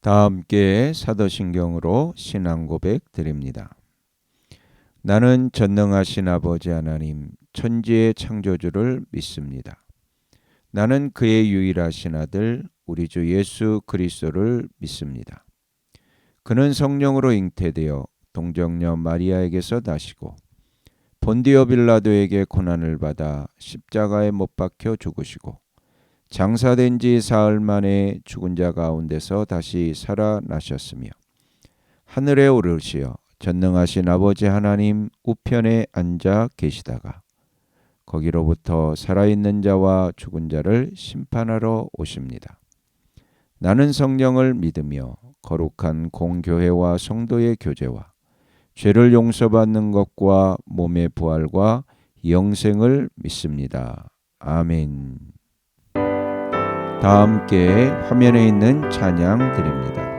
다 함께 사도신경으로 신앙 고백 드립니다. 나는 전능하신 아버지 하나님 천지의 창조주를 믿습니다. 나는 그의 유일하신 아들 우리 주 예수 그리스도를 믿습니다. 그는 성령으로 잉태되어 동정녀 마리아에게서 나시고 본디오 빌라도에게 고난을 받아 십자가에 못 박혀 죽으시고 장사된 지 사흘 만에 죽은 자 가운데서 다시 살아나셨으며 하늘에 오르시어 전능하신 아버지 하나님 우편에 앉아 계시다가 거기로부터 살아있는 자와 죽은 자를 심판하러 오십니다. 나는 성령을 믿으며 거룩한 공교회와 성도의 교제와 죄를 용서받는 것과 몸의 부활과 영생을 믿습니다. 아멘. 다 함께 화면에 있는 찬양 드립니다.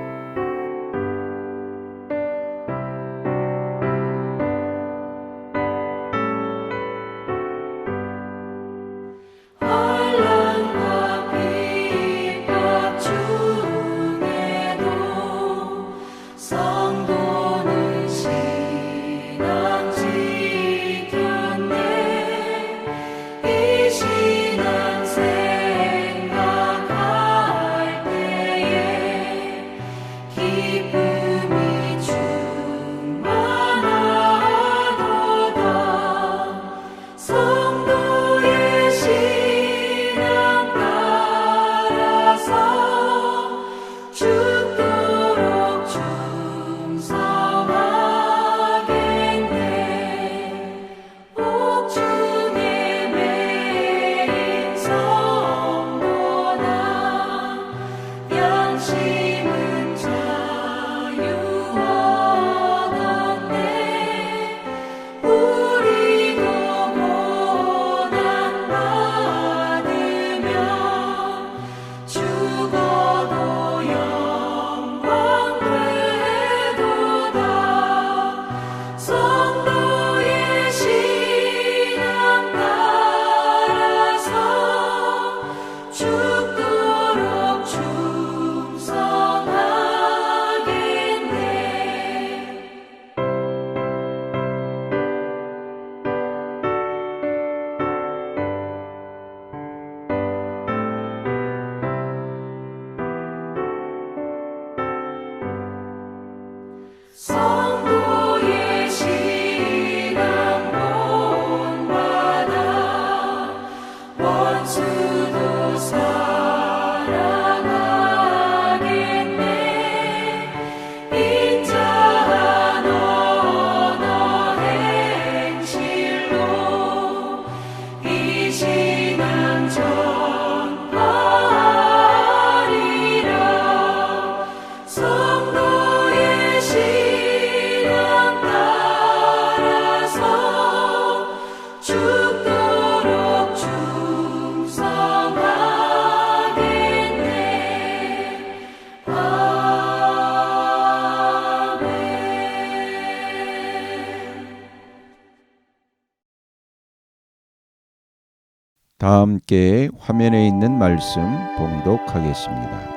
다 함께 화면에 있는 말씀 봉독하겠습니다.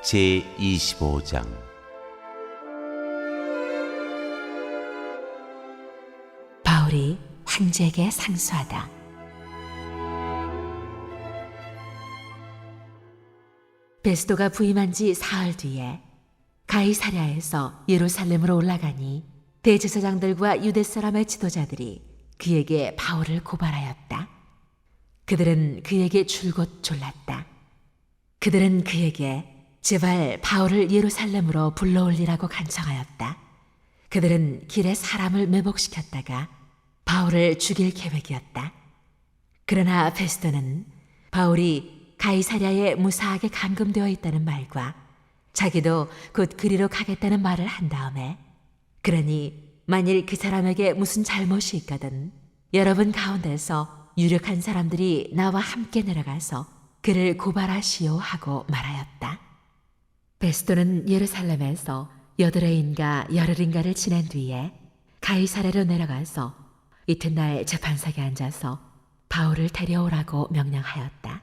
제25장 바울이 황제에게 상소하다. 베스도가 부임한 지 사흘 뒤에 가이사랴에서 예루살렘으로 올라가니 대제사장들과 유대 사람의 지도자들이 그에게 바울을 고발하였다. 그들은 그에게 줄곧 졸랐다. 그들은 그에게 제발 바울을 예루살렘으로 불러올리라고 간청하였다. 그들은 길에 사람을 매복시켰다가 바울을 죽일 계획이었다. 그러나 베스도는 바울이 가이사랴에 무사하게 감금되어 있다는 말과 자기도 곧 그리로 가겠다는 말을 한 다음에 그러니 만일 그 사람에게 무슨 잘못이 있거든 여러분 가운데서 유력한 사람들이 나와 함께 내려가서 그를 고발하시오 하고 말하였다. 베스도는 예루살렘에서 여드레인가 열흘인가를 지낸 뒤에 가이사랴로 내려가서 이튿날 재판석에 앉아서 바울을 데려오라고 명령하였다.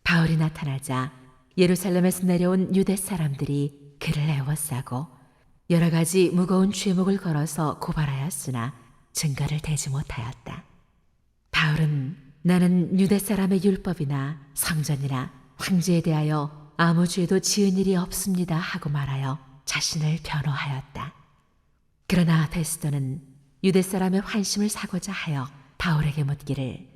바울이 나타나자 예루살렘에서 내려온 유대 사람들이 그를 애워싸고 여러 가지 무거운 죄목을 걸어서 고발하였으나 증거를 대지 못하였다. 바울은 나는 유대 사람의 율법이나 성전이나 황제에 대하여 아무 죄도 지은 일이 없습니다 하고 말하여 자신을 변호하였다. 그러나 베스도는 유대 사람의 환심을 사고자 하여 바울에게 묻기를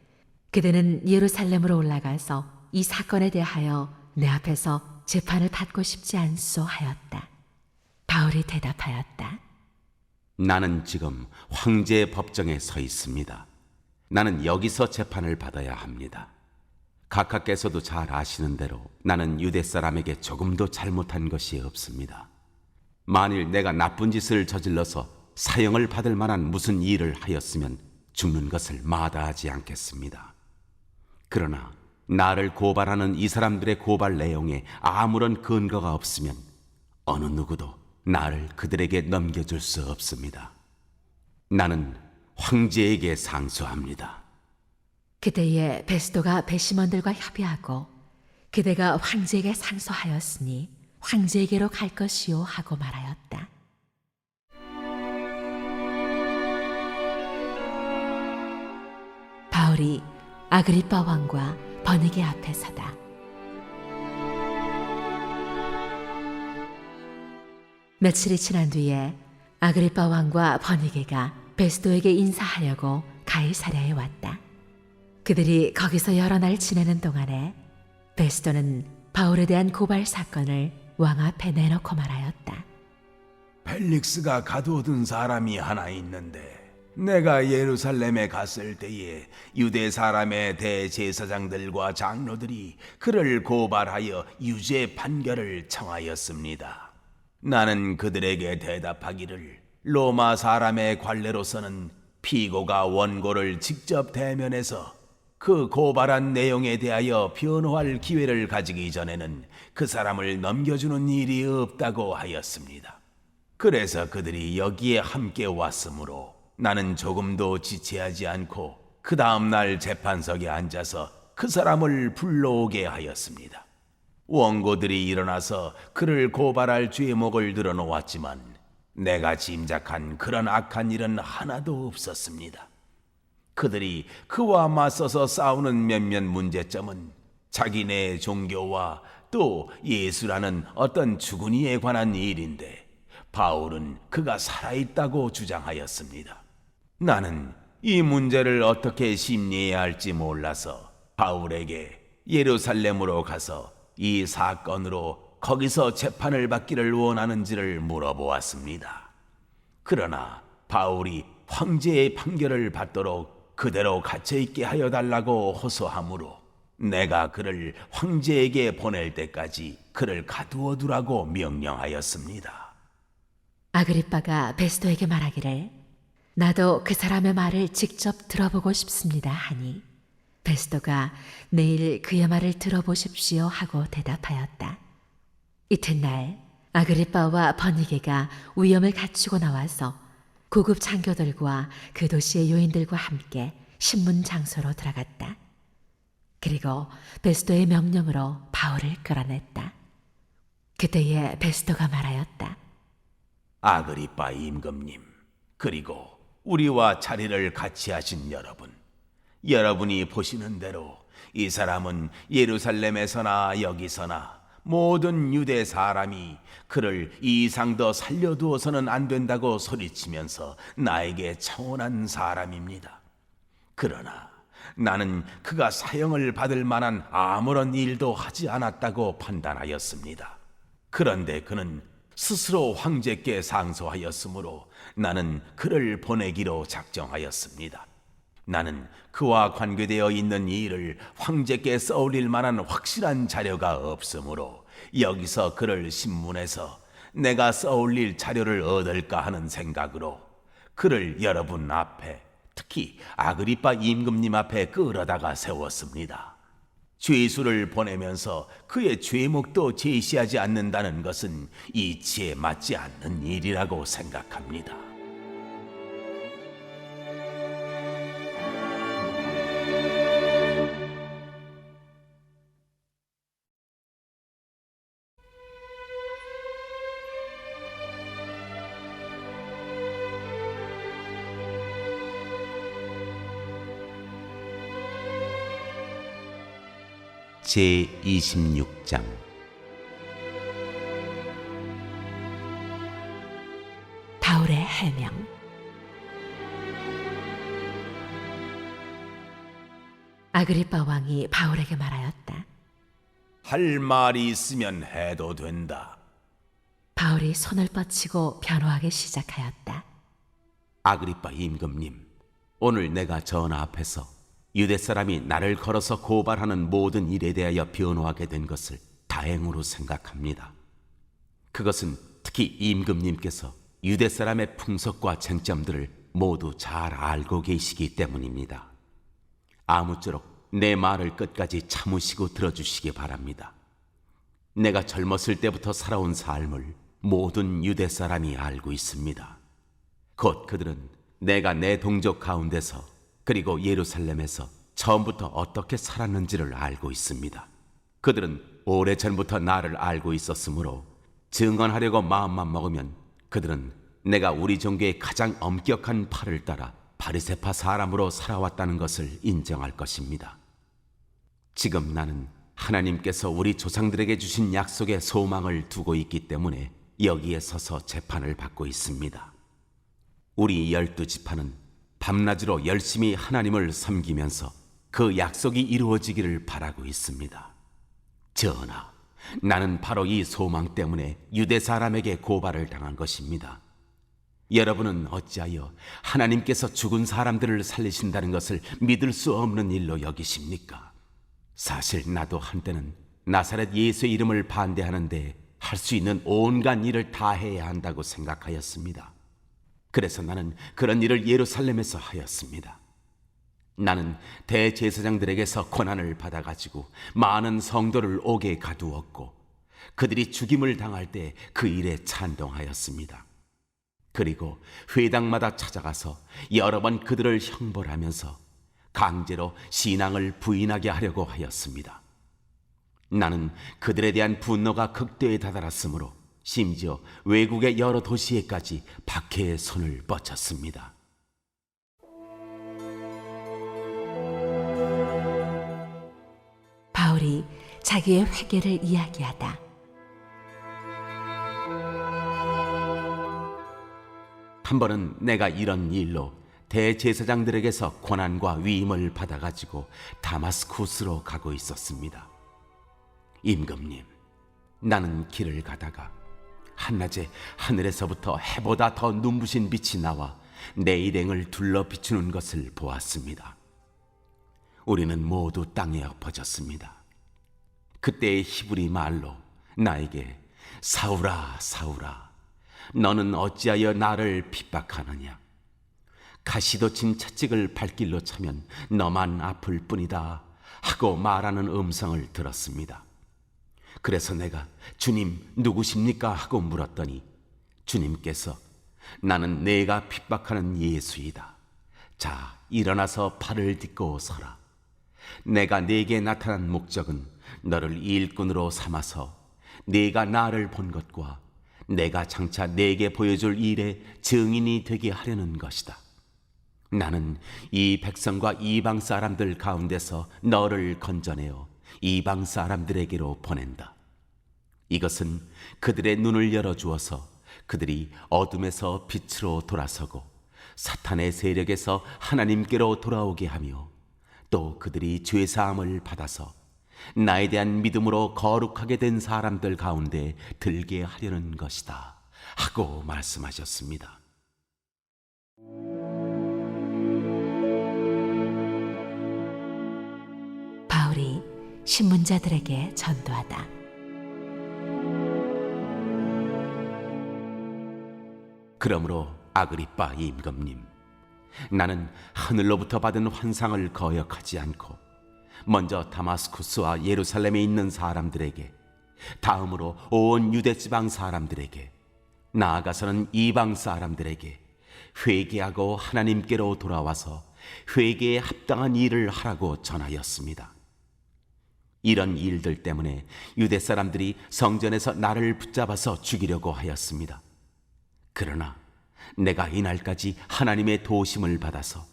그대는 예루살렘으로 올라가서 이 사건에 대하여 내 앞에서 재판을 받고 싶지 않소 하였다. 바울이 대답하였다. 나는 지금 황제의 법정에 서 있습니다. 나는 여기서 재판을 받아야 합니다. 각하께서도 잘 아시는 대로 나는 유대 사람에게 조금도 잘못한 것이 없습니다. 만일 내가 나쁜 짓을 저질러서 사형을 받을 만한 무슨 일을 하였으면 죽는 것을 마다하지 않겠습니다. 그러나 나를 고발하는 이 사람들의 고발 내용에 아무런 근거가 없으면 어느 누구도 나를 그들에게 넘겨줄 수 없습니다. 나는 황제에게 상소합니다. 그때에 베스도가 배심원들과 협의하고 그대가 황제에게 상소하였으니 황제에게로 갈 것이요 하고 말하였다. 바울이 아그리빠 왕과 버니게 앞에 서다. 며칠이 지난 뒤에 아그리빠 왕과 버니게가 베스도에게 인사하려고 가이사랴에 왔다. 그들이 거기서 여러 날 지내는 동안에 베스도는 바울에 대한 고발 사건을 왕 앞에 내놓고 말하였다. 펠릭스가 가두어둔 사람이 하나 있는데 내가 예루살렘에 갔을 때에 유대 사람의 대제사장들과 장로들이 그를 고발하여 유죄 판결을 청하였습니다. 나는 그들에게 대답하기를 로마 사람의 관례로서는 피고가 원고를 직접 대면해서 그 고발한 내용에 대하여 변호할 기회를 가지기 전에는 그 사람을 넘겨주는 일이 없다고 하였습니다. 그래서 그들이 여기에 함께 왔으므로 나는 조금도 지체하지 않고 그 다음날 재판석에 앉아서 그 사람을 불러오게 하였습니다. 원고들이 일어나서 그를 고발할 죄목을 들어놓았지만 내가 짐작한 그런 악한 일은 하나도 없었습니다. 그들이 그와 맞서서 싸우는 몇몇 문제점은 자기네 종교와 또 예수라는 어떤 주군이에 관한 일인데 바울은 그가 살아있다고 주장하였습니다. 나는 이 문제를 어떻게 심리해야 할지 몰라서 바울에게 예루살렘으로 가서 이 사건으로 거기서 재판을 받기를 원하는지를 물어보았습니다. 그러나 바울이 황제의 판결을 받도록 그대로 갇혀있게 하여 달라고 호소하므로 내가 그를 황제에게 보낼 때까지 그를 가두어 두라고 명령하였습니다. 아그리빠가 베스도에게 말하기를 나도 그 사람의 말을 직접 들어보고 싶습니다 하니 베스도가 내일 그의 말을 들어보십시오 하고 대답하였다. 이튿날 아그리빠와 버니게가 위엄을 갖추고 나와서 고급 장교들과 그 도시의 요인들과 함께 신문 장소로 들어갔다. 그리고 베스도의 명령으로 바울을 끌어냈다. 그때에 베스도가 말하였다. 아그리빠 임금님, 그리고 우리와 자리를 같이 하신 여러분이 보시는 대로 이 사람은 예루살렘에서나 여기서나 모든 유대 사람이 그를 이 이상 더 살려두어서는 안 된다고 소리치면서 나에게 청혼한 사람입니다. 그러나 나는 그가 사형을 받을 만한 아무런 일도 하지 않았다고 판단하였습니다. 그런데 그는 스스로 황제께 상소하였으므로 나는 그를 보내기로 작정하였습니다. 나는 그와 관계되어 있는 이 일을 황제께 써올릴 만한 확실한 자료가 없으므로 여기서 그를 신문해서 내가 써올릴 자료를 얻을까 하는 생각으로 그를 여러분 앞에, 특히 아그리빠 임금님 앞에 끌어다가 세웠습니다. 죄수를 보내면서 그의 죄목도 제시하지 않는다는 것은 이치에 맞지 않는 일이라고 생각합니다. 제26장 바울의 해명. 아그리빠 왕이 바울에게 말하였다. 할 말이 있으면 해도 된다. 바울이 손을 뻗치고 변호하기 시작하였다. 아그리빠 임금님, 오늘 내가 전하 앞에서 유대 사람이 나를 걸어서 고발하는 모든 일에 대하여 변호하게 된 것을 다행으로 생각합니다. 그것은 특히 임금님께서 유대 사람의 풍속과 쟁점들을 모두 잘 알고 계시기 때문입니다. 아무쪼록 내 말을 끝까지 참으시고 들어주시기 바랍니다. 내가 젊었을 때부터 살아온 삶을 모든 유대 사람이 알고 있습니다. 곧 그들은 내가 내 동족 가운데서 그리고 예루살렘에서 처음부터 어떻게 살았는지를 알고 있습니다. 그들은 오래전부터 나를 알고 있었으므로 증언하려고 마음만 먹으면 그들은 내가 우리 종교의 가장 엄격한 팔을 따라 바리새파 사람으로 살아왔다는 것을 인정할 것입니다. 지금 나는 하나님께서 우리 조상들에게 주신 약속의 소망을 두고 있기 때문에 여기에 서서 재판을 받고 있습니다. 우리 12지파는 밤낮으로 열심히 하나님을 섬기면서 그 약속이 이루어지기를 바라고 있습니다. 전하, 나는 바로 이 소망 때문에 유대 사람에게 고발을 당한 것입니다. 여러분은 어찌하여 하나님께서 죽은 사람들을 살리신다는 것을 믿을 수 없는 일로 여기십니까? 사실 나도 한때는 나사렛 예수의 이름을 반대하는데 할 수 있는 온갖 일을 다 해야 한다고 생각하였습니다. 그래서 나는 그런 일을 예루살렘에서 하였습니다. 나는 대제사장들에게서 권한을 받아가지고 많은 성도를 옥에 가두었고 그들이 죽임을 당할 때 그 일에 찬동하였습니다. 그리고 회당마다 찾아가서 여러 번 그들을 형벌하면서 강제로 신앙을 부인하게 하려고 하였습니다. 나는 그들에 대한 분노가 극도에 다다랐으므로 심지어 외국의 여러 도시에까지 박해의 손을 뻗쳤습니다. 바울이 자기의 회개를 이야기하다. 한 번은 내가 이런 일로 대제사장들에게서 권한과 위임을 받아가지고 다마스쿠스로 가고 있었습니다. 임금님, 나는 길을 가다가 한낮에 하늘에서부터 해보다 더 눈부신 빛이 나와 내 일행을 둘러 비추는 것을 보았습니다. 우리는 모두 땅에 엎어졌습니다. 그때의 히브리 말로 나에게 사울아 사울아 너는 어찌하여 나를 핍박하느냐, 가시도 친 채찍을 발길로 차면 너만 아플 뿐이다 하고 말하는 음성을 들었습니다. 그래서 내가 주님 누구십니까 하고 물었더니 주님께서 나는 내가 핍박하는 예수이다. 자, 일어나서 발을 딛고 서라. 내가 네게 나타난 목적은 너를 일꾼으로 삼아서 네가 나를 본 것과 내가 장차 네게 보여줄 일의 증인이 되게 하려는 것이다. 나는 이 백성과 이방 사람들 가운데서 너를 건져내어 이방 사람들에게로 보낸다. 이것은 그들의 눈을 열어주어서 그들이 어둠에서 빛으로 돌아서고 사탄의 세력에서 하나님께로 돌아오게 하며 또 그들이 죄사함을 받아서 나에 대한 믿음으로 거룩하게 된 사람들 가운데 들게 하려는 것이다 하고 말씀하셨습니다. 바울이 신문자들에게 전도하다. 그러므로 아그리빠 임금님, 나는 하늘로부터 받은 환상을 거역하지 않고 먼저 다마스쿠스와 예루살렘에 있는 사람들에게, 다음으로 온 유대 지방 사람들에게, 나아가서는 이방 사람들에게 회개하고 하나님께로 돌아와서 회개에 합당한 일을 하라고 전하였습니다. 이런 일들 때문에 유대 사람들이 성전에서 나를 붙잡아서 죽이려고 하였습니다. 그러나 내가 이날까지 하나님의 도우심을 받아서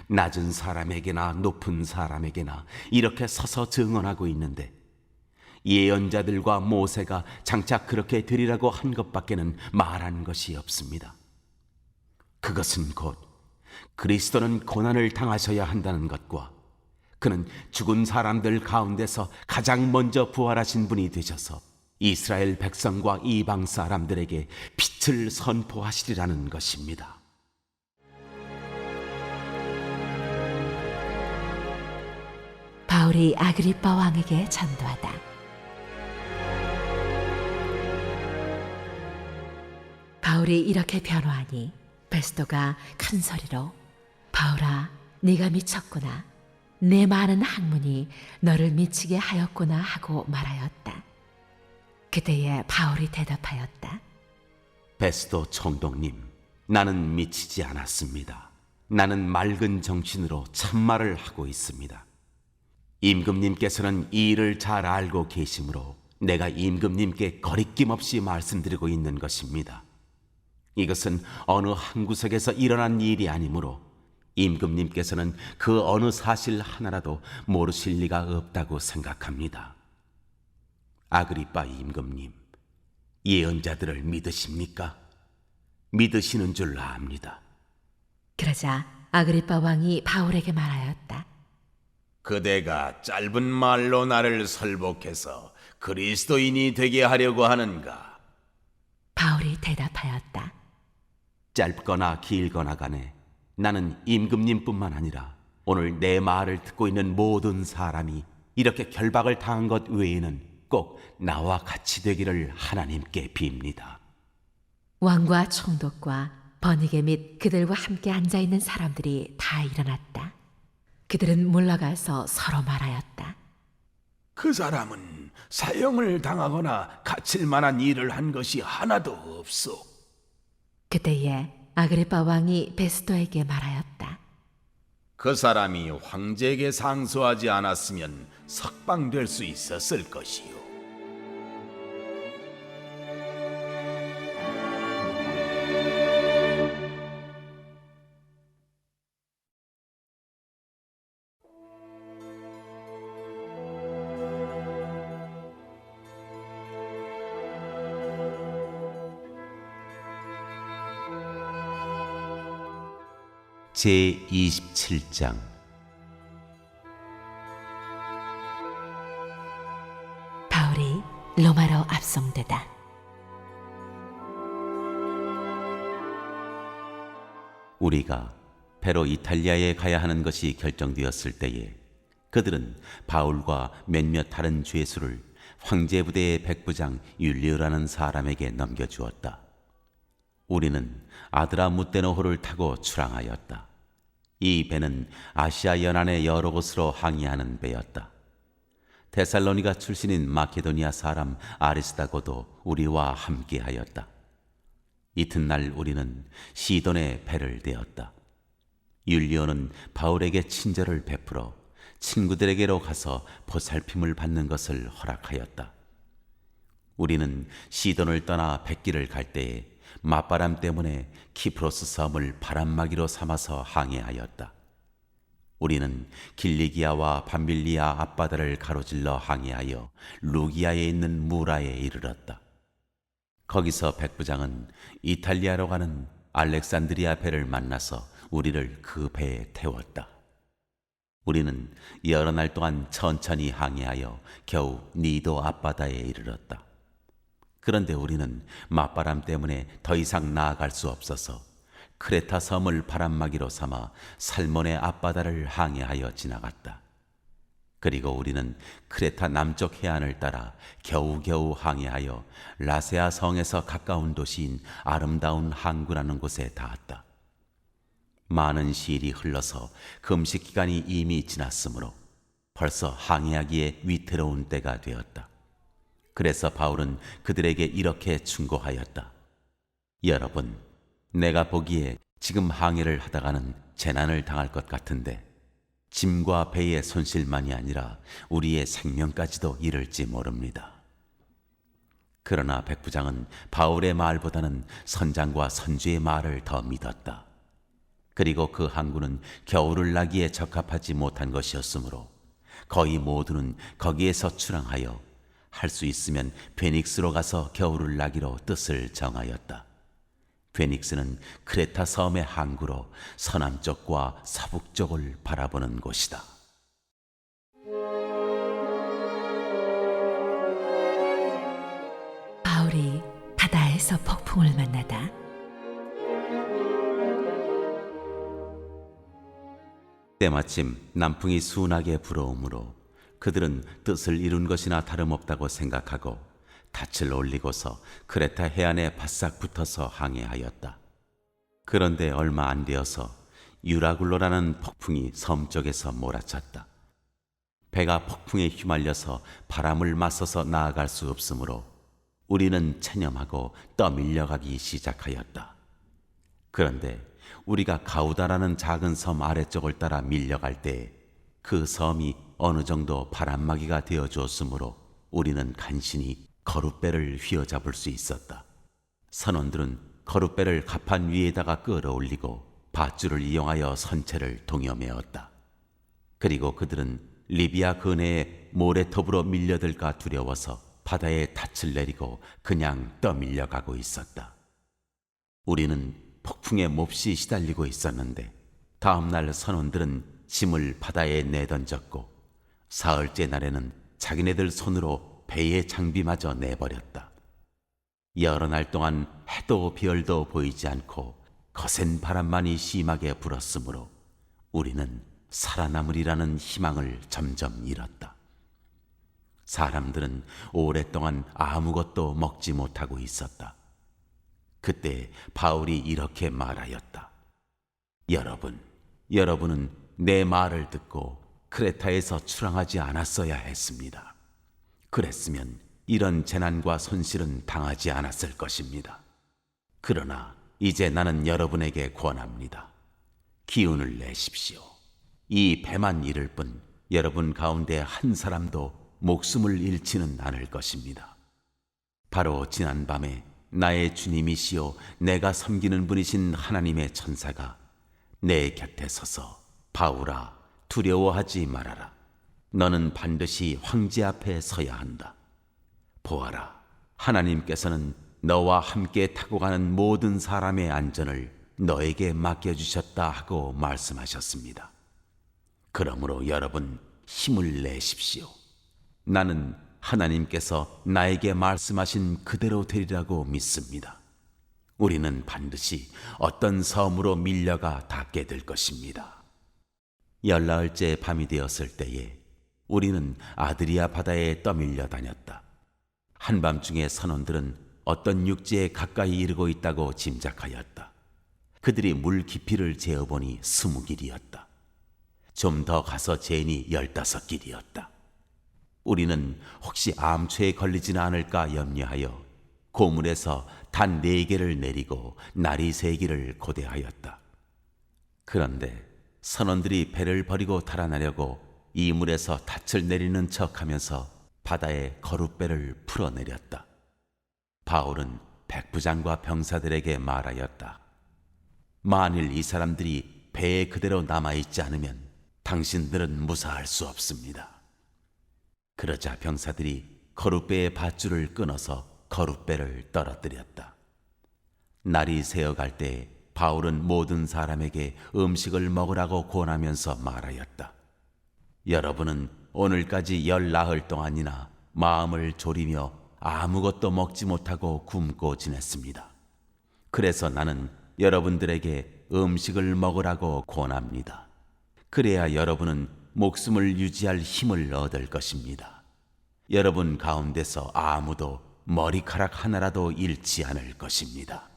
낮은 사람에게나 높은 사람에게나 이렇게 서서 증언하고 있는데 예언자들과 모세가 장차 그렇게 되리라고 한 것밖에는 말한 것이 없습니다. 그것은 곧 그리스도는 고난을 당하셔야 한다는 것과 그는 죽은 사람들 가운데서 가장 먼저 부활하신 분이 되셔서 이스라엘 백성과 이방 사람들에게 빛을 선포하시리라는 것입니다. 바울이 아그리빠 왕에게 전도하다. 바울이 이렇게 변호하니 베스도가 큰 소리로 바울아, 네가 미쳤구나. 내 많은 학문이 너를 미치게 하였구나 하고 말하였다. 그때에 바울이 대답하였다. 베스도 총독님, 나는 미치지 않았습니다. 나는 맑은 정신으로 참말을 하고 있습니다. 임금님께서는 이 일을 잘 알고 계시므로 내가 임금님께 거리낌 없이 말씀드리고 있는 것입니다. 이것은 어느 한 구석에서 일어난 일이 아니므로 임금님께서는 그 어느 사실 하나라도 모르실 리가 없다고 생각합니다. 아그리빠 임금님, 예언자들을 믿으십니까? 믿으시는 줄 압니다. 그러자 아그리빠 왕이 바울에게 말하였다. 그대가 짧은 말로 나를 설복해서 그리스도인이 되게 하려고 하는가? 바울이 대답하였다. 짧거나 길거나 간에 나는 임금님뿐만 아니라 오늘 내 말을 듣고 있는 모든 사람이 이렇게 결박을 당한 것 외에는 꼭 나와 같이 되기를 하나님께 빕니다. 왕과 총독과 버니게 및 그들과 함께 앉아있는 사람들이 다 일어났다. 그들은 물러가서 서로 말하였다. 그 사람은 사형을 당하거나 갇힐 만한 일을 한 것이 하나도 없소. 그때에 아그리빠 왕이 베스도에게 말하였다. 그 사람이 황제에게 상소하지 않았으면 석방될 수 있었을 것이요. 제27장 바울이 로마로 압송되다. 우리가 배로 이탈리아에 가야 하는 것이 결정되었을 때에 그들은 바울과 몇몇 다른 죄수를 황제 부대의 백부장 율리오라는 사람에게 넘겨주었다. 우리는 아드라무테노호를 타고 출항하였다. 이 배는 아시아 연안의 여러 곳으로 항해하는 배였다. 데살로니가 출신인 마케도니아 사람 아리스다고도 우리와 함께하였다. 이튿날 우리는 시돈에 배를 대었다. 율리오는 바울에게 친절을 베풀어 친구들에게로 가서 보살핌을 받는 것을 허락하였다. 우리는 시돈을 떠나 백길을 갈 때에 맞바람 때문에 키프로스 섬을 바람막이로 삼아서 항해하였다. 우리는 길리기아와 밤빌리아 앞바다를 가로질러 항해하여 루기아에 있는 무라에 이르렀다. 거기서 백부장은 이탈리아로 가는 알렉산드리아 배를 만나서 우리를 그 배에 태웠다. 우리는 여러 날 동안 천천히 항해하여 겨우 니도 앞바다에 이르렀다. 그런데 우리는 맞바람 때문에 더 이상 나아갈 수 없어서 크레타 섬을 바람막이로 삼아 살몬의 앞바다를 항해하여 지나갔다. 그리고 우리는 크레타 남쪽 해안을 따라 겨우겨우 항해하여 라세아 성에서 가까운 도시인 아름다운 항구라는 곳에 닿았다. 많은 시일이 흘러서 금식 기간이 이미 지났으므로 벌써 항해하기에 위태로운 때가 되었다. 그래서 바울은 그들에게 이렇게 충고하였다. 여러분, 내가 보기에 지금 항해를 하다가는 재난을 당할 것 같은데 짐과 배의 손실만이 아니라 우리의 생명까지도 이를지 모릅니다. 그러나 백부장은 바울의 말보다는 선장과 선주의 말을 더 믿었다. 그리고 그 항구는 겨울을 나기에 적합하지 못한 것이었으므로 거의 모두는 거기에서 출항하여 할 수 있으면 베닉스로 가서 겨울을 나기로 뜻을 정하였다. 베닉스는 크레타 섬의 항구로 서남쪽과 서북쪽을 바라보는 곳이다. 바울이 바다에서 폭풍을 만나다. 때마침 남풍이 순하게 불어오므로 그들은 뜻을 이룬 것이나 다름없다고 생각하고 닻을 올리고서 크레타 해안에 바싹 붙어서 항해하였다. 그런데 얼마 안 되어서 유라굴로라는 폭풍이 섬 쪽에서 몰아쳤다. 배가 폭풍에 휘말려서 바람을 맞서서 나아갈 수 없으므로 우리는 체념하고 떠밀려가기 시작하였다. 그런데 우리가 가우다라는 작은 섬 아래쪽을 따라 밀려갈 때 그 섬이 어느 정도 바람막이가 되어 주었으므로 우리는 간신히 거룻배를 휘어잡을 수 있었다. 선원들은 거룻배를 갑판 위에다가 끌어올리고 밧줄을 이용하여 선체를 동여매었다. 그리고 그들은 리비아 근해에 모래톱으로 밀려들까 두려워서 바다에 닻을 내리고 그냥 떠밀려가고 있었다. 우리는 폭풍에 몹시 시달리고 있었는데 다음 날 선원들은 짐을 바다에 내던졌고 사흘째 날에는 자기네들 손으로 배의 장비마저 내버렸다. 여러 날 동안 해도 별도 보이지 않고 거센 바람만이 심하게 불었으므로 우리는 살아남으리라는 희망을 점점 잃었다. 사람들은 오랫동안 아무것도 먹지 못하고 있었다. 그때 바울이 이렇게 말하였다. 여러분은 내 말을 듣고 크레타에서 출항하지 않았어야 했습니다. 그랬으면 이런 재난과 손실은 당하지 않았을 것입니다. 그러나 이제 나는 여러분에게 권합니다. 기운을 내십시오. 이 배만 잃을 뿐 여러분 가운데 한 사람도 목숨을 잃지는 않을 것입니다. 바로 지난밤에 나의 주님이시요 내가 섬기는 분이신 하나님의 천사가 내 곁에 서서 바울아 두려워하지 말아라. 너는 반드시 황제 앞에 서야 한다. 보아라, 하나님께서는 너와 함께 타고 가는 모든 사람의 안전을 너에게 맡겨주셨다 하고 말씀하셨습니다. 그러므로 여러분 힘을 내십시오. 나는 하나님께서 나에게 말씀하신 그대로 되리라고 믿습니다. 우리는 반드시 어떤 섬으로 밀려가 닿게 될 것입니다. 열나흘째 밤이 되었을 때에 우리는 아드리아 바다에 떠밀려 다녔다. 한밤중에 선원들은 어떤 육지에 가까이 이르고 있다고 짐작하였다. 그들이 물 깊이를 재어보니 20길이었다. 좀 더 가서 재니 15길이었다. 우리는 혹시 암초에 걸리지는 않을까 염려하여 고물에서 단 4개를 내리고 나리 3개를 고대하였다. 그런데 선원들이 배를 버리고 달아나려고 이물에서 닻을 내리는 척하면서 바다에 거룻배를 풀어내렸다. 바울은 백부장과 병사들에게 말하였다. 만일 이 사람들이 배에 그대로 남아있지 않으면 당신들은 무사할 수 없습니다. 그러자 병사들이 거룻배의 밧줄을 끊어서 거룻배를 떨어뜨렸다. 날이 새어갈 때 바울은 모든 사람에게 음식을 먹으라고 권하면서 말하였다. 여러분은 오늘까지 10나흘 동안이나 마음을 졸이며 아무것도 먹지 못하고 굶고 지냈습니다. 그래서 나는 여러분들에게 음식을 먹으라고 권합니다. 그래야 여러분은 목숨을 유지할 힘을 얻을 것입니다. 여러분 가운데서 아무도 머리카락 하나라도 잃지 않을 것입니다.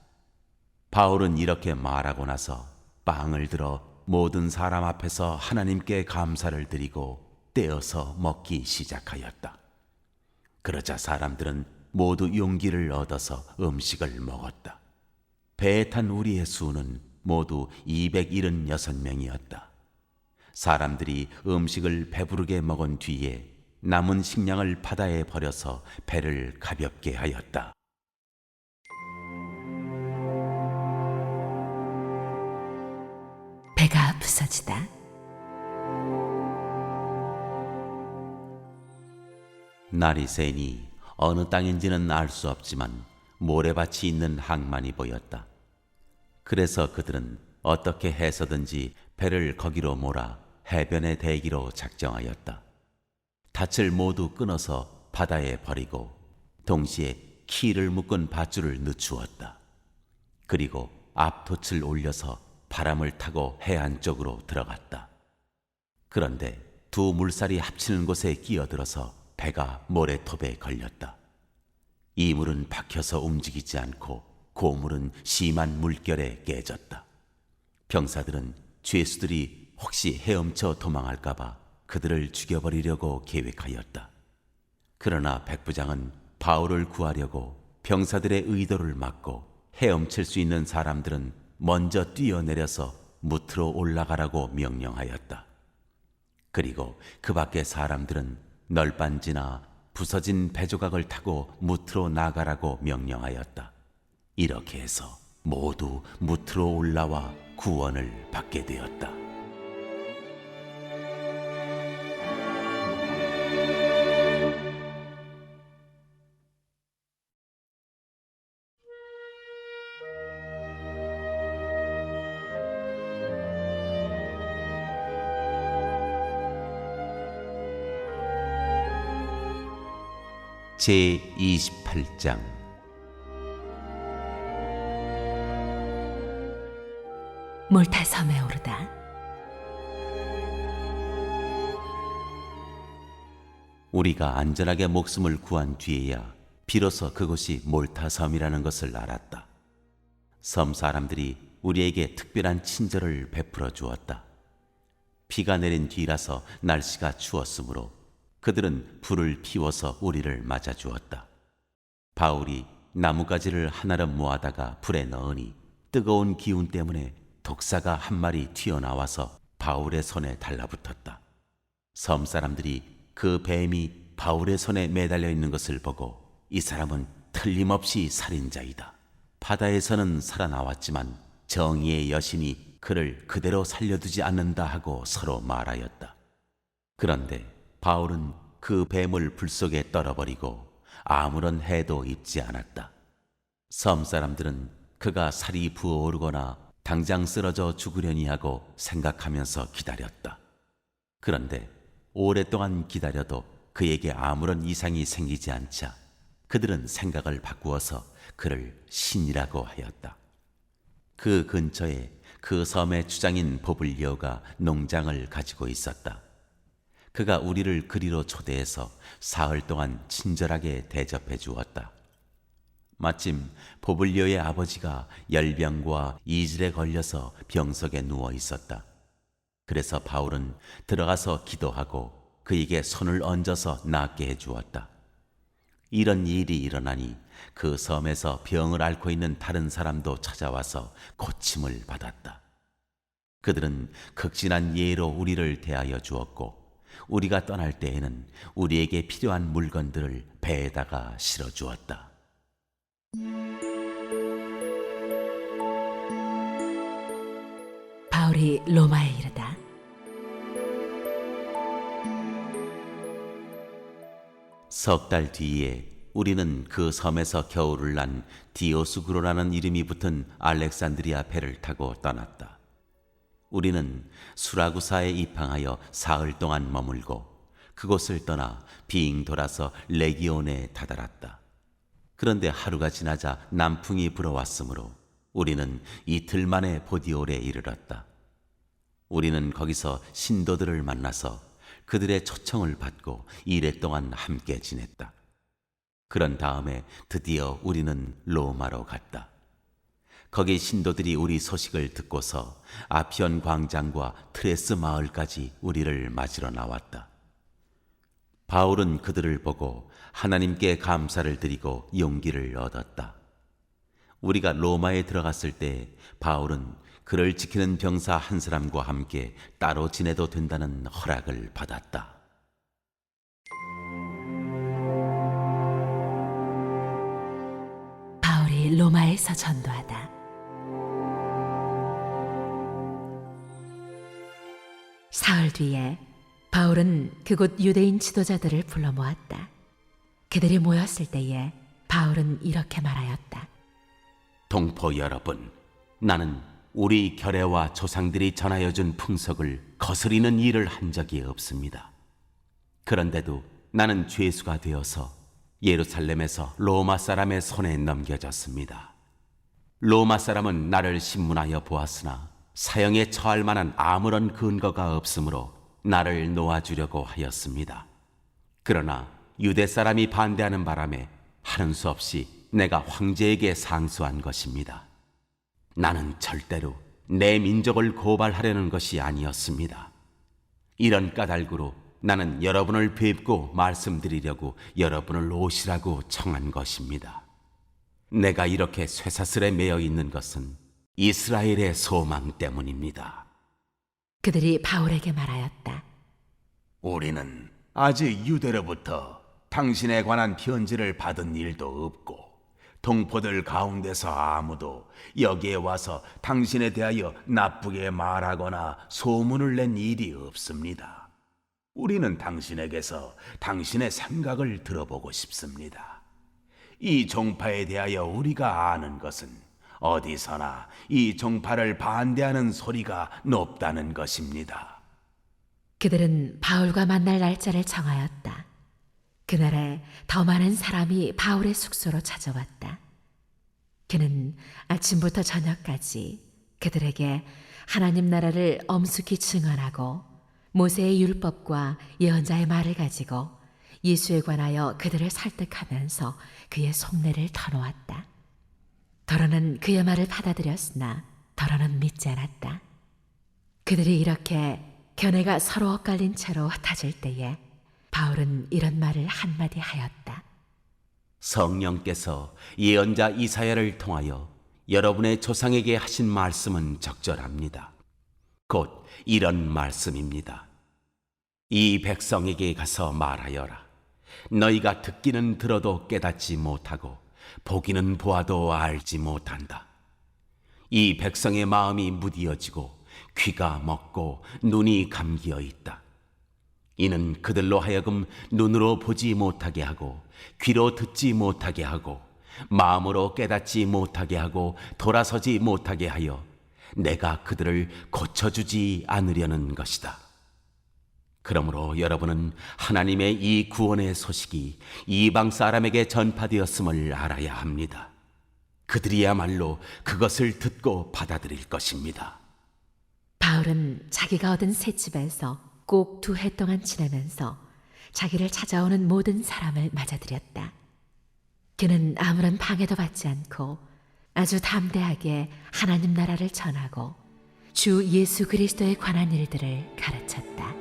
바울은 이렇게 말하고 나서 빵을 들어 모든 사람 앞에서 하나님께 감사를 드리고 떼어서 먹기 시작하였다. 그러자 사람들은 모두 용기를 얻어서 음식을 먹었다. 배에 탄 우리의 수는 모두 276명이었다. 사람들이 음식을 배부르게 먹은 뒤에 남은 식량을 바다에 버려서 배를 가볍게 하였다. 배가 부서지다. 날이 새니 어느 땅인지는 알 수 없지만 모래밭이 있는 항만이 보였다. 그래서 그들은 어떻게 해서든지 배를 거기로 몰아 해변에 대기로 작정하였다. 닻을 모두 끊어서 바다에 버리고 동시에 키를 묶은 밧줄을 늦추었다. 그리고 앞돛을 올려서 바람을 타고 해안 쪽으로 들어갔다. 그런데 두 물살이 합치는 곳에 끼어들어서 배가 모래톱에 걸렸다. 이 물은 박혀서 움직이지 않고 고물은 심한 물결에 깨졌다. 병사들은 죄수들이 혹시 헤엄쳐 도망할까봐 그들을 죽여버리려고 계획하였다. 그러나 백부장은 바울을 구하려고 병사들의 의도를 막고 헤엄칠 수 있는 사람들은 먼저 뛰어내려서 무트로 올라가라고 명령하였다. 그리고 그 밖의 사람들은 널빤지나 부서진 배조각을 타고 무트로 나가라고 명령하였다. 이렇게 해서 모두 무트로 올라와 구원을 받게 되었다. 제28장 몰타 섬에 오르다 우리가 안전하게 목숨을 구한 뒤에야 비로소 그곳이 몰타 섬이라는 것을 알았다. 섬 사람들이 우리에게 특별한 친절을 베풀어 주었다. 비가 내린 뒤라서 날씨가 추웠으므로 그들은 불을 피워서 우리를 맞아 주었다. 바울이 나뭇가지를 한아름 모아다가 불에 넣으니 뜨거운 기운 때문에 독사가 한 마리 튀어나와서 바울의 손에 달라붙었다. 섬 사람들이 그 뱀이 바울의 손에 매달려 있는 것을 보고 이 사람은 틀림없이 살인자이다. 바다에서는 살아나왔지만 정의의 여신이 그를 그대로 살려두지 않는다 하고 서로 말하였다. 그런데 바울은 그 뱀을 불 속에 떨어버리고 아무런 해도 입지 않았다. 섬 사람들은 그가 살이 부어오르거나 당장 쓰러져 죽으려니 하고 생각하면서 기다렸다. 그런데 오랫동안 기다려도 그에게 아무런 이상이 생기지 않자 그들은 생각을 바꾸어서 그를 신이라고 하였다. 그 근처에 그 섬의 주장인 보블리오가 농장을 가지고 있었다. 그가 우리를 그리로 초대해서 사흘 동안 친절하게 대접해 주었다. 마침 보블리오의 아버지가 열병과 이질에 걸려서 병석에 누워 있었다. 그래서 바울은 들어가서 기도하고 그에게 손을 얹어서 낫게 해 주었다. 이런 일이 일어나니 그 섬에서 병을 앓고 있는 다른 사람도 찾아와서 고침을 받았다. 그들은 극진한 예로 우리를 대하여 주었고 우리가 떠날 때에는 우리에게 필요한 물건들을 배에다가 실어 주었다. 바울이 로마에 이르다 석 달 뒤에 우리는 그 섬에서 겨울을 난 디오스구로라는 이름이 붙은 알렉산드리아 배를 타고 떠났다. 우리는 수라구사에 입항하여 사흘 동안 머물고 그곳을 떠나 빙 돌아서 레기온에 다다랐다. 그런데 하루가 지나자 남풍이 불어왔으므로 우리는 이틀 만에 보디올에 이르렀다. 우리는 거기서 신도들을 만나서 그들의 초청을 받고 이래 동안 함께 지냈다. 그런 다음에 드디어 우리는 로마로 갔다. 거기 신도들이 우리 소식을 듣고서 아피언 광장과 트레스 마을까지 우리를 맞으러 나왔다. 바울은 그들을 보고 하나님께 감사를 드리고 용기를 얻었다. 우리가 로마에 들어갔을 때 바울은 그를 지키는 병사 한 사람과 함께 따로 지내도 된다는 허락을 받았다. 바울이 로마에서 전도하다. 사흘 뒤에 바울은 그곳 유대인 지도자들을 불러 모았다. 그들이 모였을 때에 바울은 이렇게 말하였다. 동포 여러분, 나는 우리 결례와 조상들이 전하여 준 풍속을 거스리는 일을 한 적이 없습니다. 그런데도 나는 죄수가 되어서 예루살렘에서 로마 사람의 손에 넘겨졌습니다. 로마 사람은 나를 신문하여 보았으나 사형에 처할 만한 아무런 근거가 없으므로 나를 놓아주려고 하였습니다. 그러나 유대 사람이 반대하는 바람에 하는 수 없이 내가 황제에게 상소한 것입니다. 나는 절대로 내 민족을 고발하려는 것이 아니었습니다. 이런 까닭으로 나는 여러분을 뵙고 말씀드리려고 여러분을 오시라고 청한 것입니다. 내가 이렇게 쇠사슬에 매여 있는 것은 이스라엘의 소망 때문입니다. 그들이 바울에게 말하였다. 우리는 아직 유대로부터 당신에 관한 편지를 받은 일도 없고 동포들 가운데서 아무도 여기에 와서 당신에 대하여 나쁘게 말하거나 소문을 낸 일이 없습니다. 우리는 당신에게서 당신의 생각을 들어보고 싶습니다. 이 종파에 대하여 우리가 아는 것은 어디서나 이 종파를 반대하는 소리가 높다는 것입니다. 그들은 바울과 만날 날짜를 정하였다. 그날에 더 많은 사람이 바울의 숙소로 찾아왔다. 그는 아침부터 저녁까지 그들에게 하나님 나라를 엄숙히 증언하고 모세의 율법과 예언자의 말을 가지고 예수에 관하여 그들을 설득하면서 그의 속내를 터놓았다. 더러는 그의 말을 받아들였으나 더러는 믿지 않았다. 그들이 이렇게 견해가 서로 엇갈린 채로 흩어질 때에 바울은 이런 말을 한마디 하였다. 성령께서 예언자 이사야를 통하여 여러분의 조상에게 하신 말씀은 적절합니다. 곧 이런 말씀입니다. 이 백성에게 가서 말하여라. 너희가 듣기는 들어도 깨닫지 못하고 보기는 보아도 알지 못한다. 이 백성의 마음이 무디어지고 귀가 먹고 눈이 감기어 있다. 이는 그들로 하여금 눈으로 보지 못하게 하고 귀로 듣지 못하게 하고 마음으로 깨닫지 못하게 하고 돌아서지 못하게 하여 내가 그들을 고쳐주지 않으려는 것이다. 그러므로 여러분은 하나님의 이 구원의 소식이 이방 사람에게 전파되었음을 알아야 합니다. 그들이야말로 그것을 듣고 받아들일 것입니다. 바울은 자기가 얻은 새 집에서 꼭 2해 동안 지내면서 자기를 찾아오는 모든 사람을 맞아들였다. 그는 아무런 방해도 받지 않고 아주 담대하게 하나님 나라를 전하고 주 예수 그리스도에 관한 일들을 가르쳤다.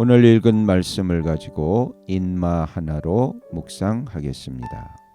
오늘 읽은 말씀을 가지고 인마 하나로 묵상하겠습니다.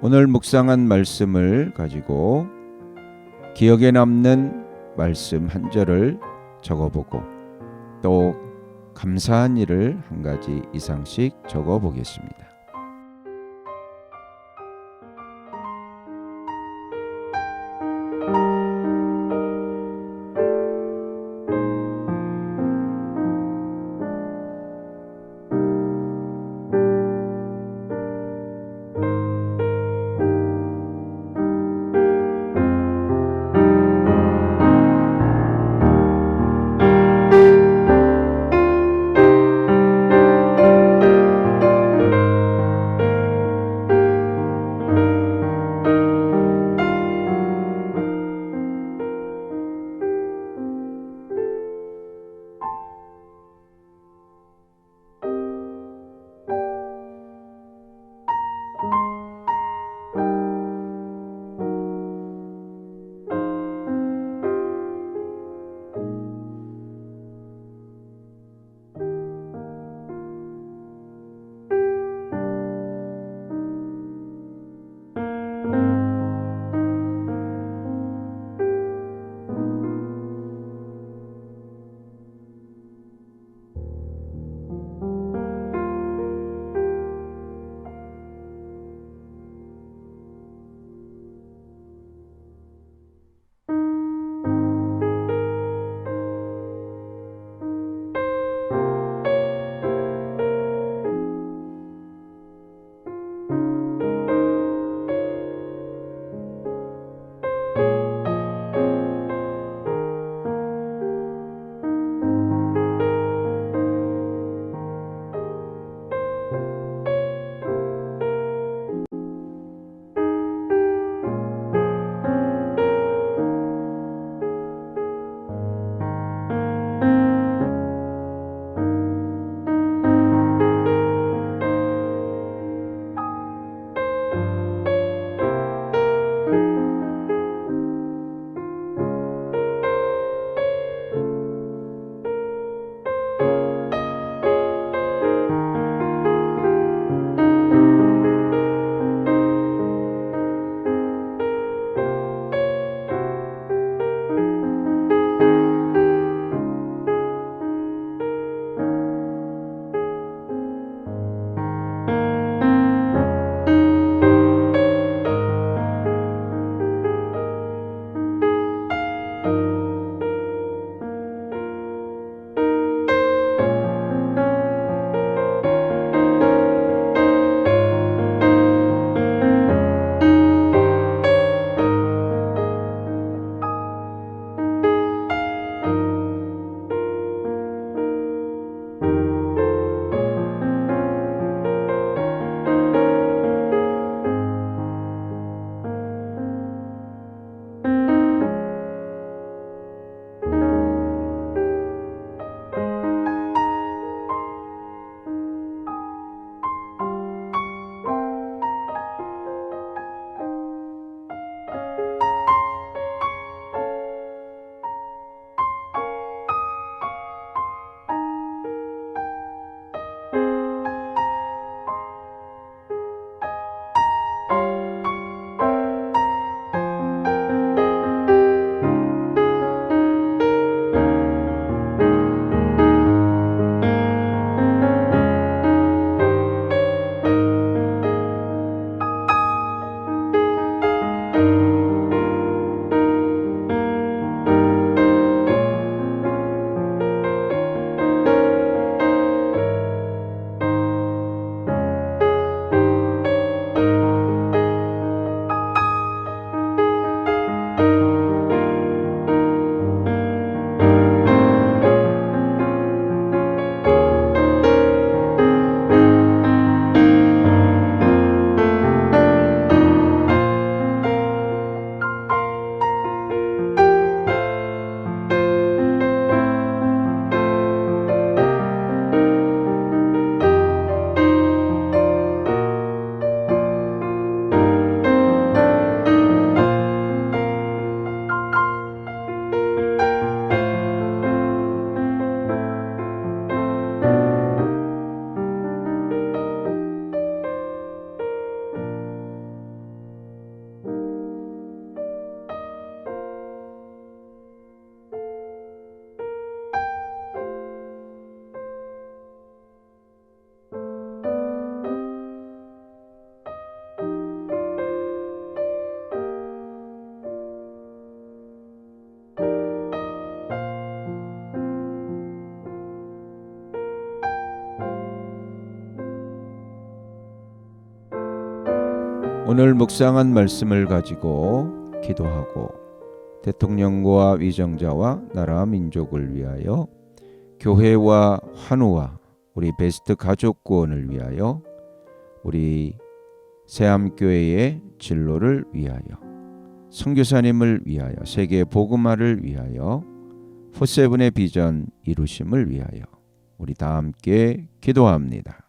오늘 묵상한 말씀을 가지고 기억에 남는 말씀 한 절을 적어보고 또 감사한 일을 한 가지 이상씩 적어보겠습니다. 오늘 묵상한 말씀을 가지고 기도하고 대통령과 위정자와 나라 민족을 위하여 교회와 환우와 우리 베스트 가족 구원을 위하여 우리 새암교회의 진로를 위하여 선교사님을 위하여 세계 복음화를 위하여 포세븐의 비전 이루심을 위하여 우리 다 함께 기도합니다.